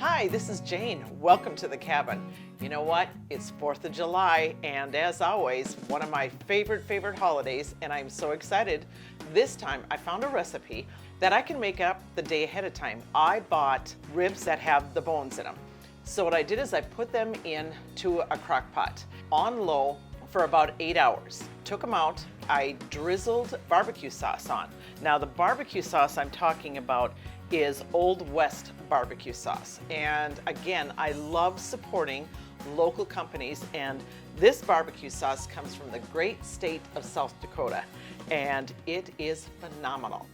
Hi, this is Jane. Welcome to the cabin. You know what? It's 4th of July, and as always, one of my favorite holidays, and I'm so excited. This time I found a recipe that I can make up the day ahead of time. I bought ribs that have the bones in them. So what I did is I put them into a crock pot on low for about 8 hours. Took them out, I drizzled barbecue sauce on. Now the barbecue sauce I'm talking about is Old West barbecue sauce. And again, I love supporting local companies, and this barbecue sauce comes from the great state of South Dakota, and it is phenomenal.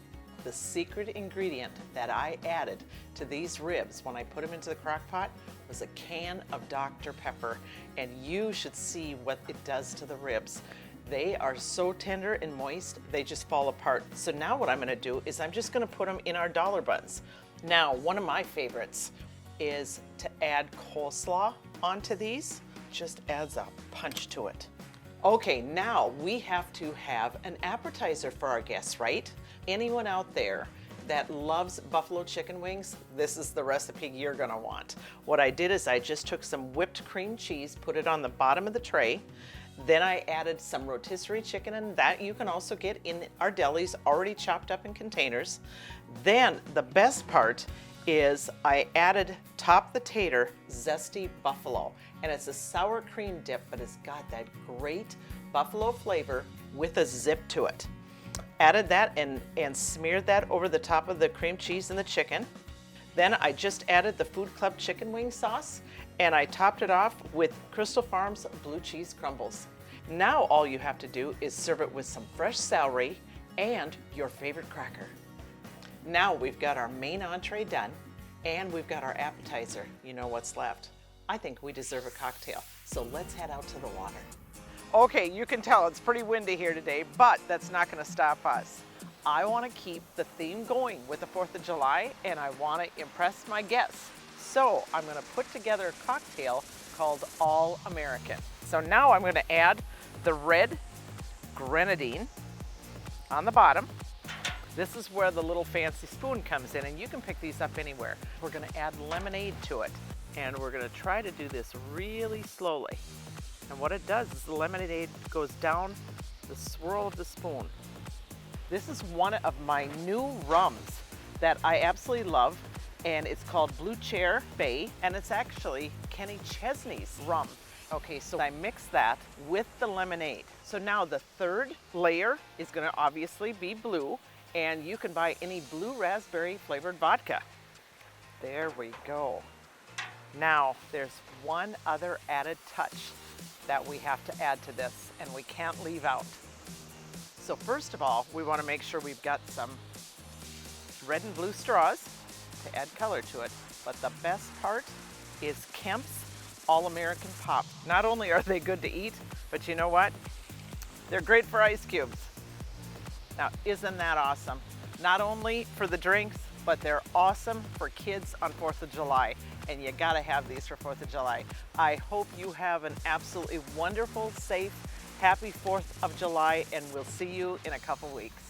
The secret ingredient that I added to these ribs when I put them into the crock pot was a can of Dr. Pepper, and you should see what it does to the ribs. They are so tender and moist, they just fall apart. So now what I'm gonna do is I'm just gonna put them in our dollar buns. Now, one of my favorites is to add coleslaw onto these. Just adds a punch to it. Okay, now we have to have an appetizer for our guests, right? Anyone out there that loves buffalo chicken wings, this is the recipe you're gonna want. What I did is I just took some whipped cream cheese, put it on the bottom of the tray. Then I added some rotisserie chicken, and that you can also get in our delis already chopped up in containers. Then the best part is I added top the tater zesty buffalo, and it's a sour cream dip, but it's got that great buffalo flavor with a zip to it. Added that and smeared that over the top of the cream cheese and the chicken. Then I just added the Food Club chicken wing sauce, and I topped it off with Crystal Farms blue cheese crumbles. Now all you have to do is serve it with some fresh celery and your favorite cracker. Now we've got our main entree done, and we've got our appetizer. You know what's left. I think we deserve a cocktail, so let's head out to the water. Okay, you can tell it's pretty windy here today, but that's not gonna stop us. I wanna keep the theme going with the 4th of July, and I wanna impress my guests. So I'm gonna put together a cocktail called All American. So now I'm gonna add the red grenadine on the bottom. This is where the little fancy spoon comes in, and you can pick these up anywhere. We're gonna add lemonade to it, and we're gonna try to do this really slowly. And what it does is the lemonade goes down the swirl of the spoon. This is one of my new rums that I absolutely love, and it's called Blue Chair Bay, and it's actually Kenny Chesney's rum. Okay, so I mix that with the lemonade. So now the third layer is gonna obviously be blue, and you can buy any blue raspberry flavored vodka. There we go. Now there's one other added touch that we have to add to this, and we can't leave out. So first of all, we want to make sure we've got some red and blue straws to add color to it. But the best part is Kemp's All-American Pop. Not only are they good to eat, but you know what? They're great for ice cubes. Now, isn't that awesome? Not only for the drinks, but they're awesome for kids on 4th of July. And you gotta have these for 4th of July. I hope you have an absolutely wonderful, safe, happy 4th of July, and we'll see you in a couple weeks.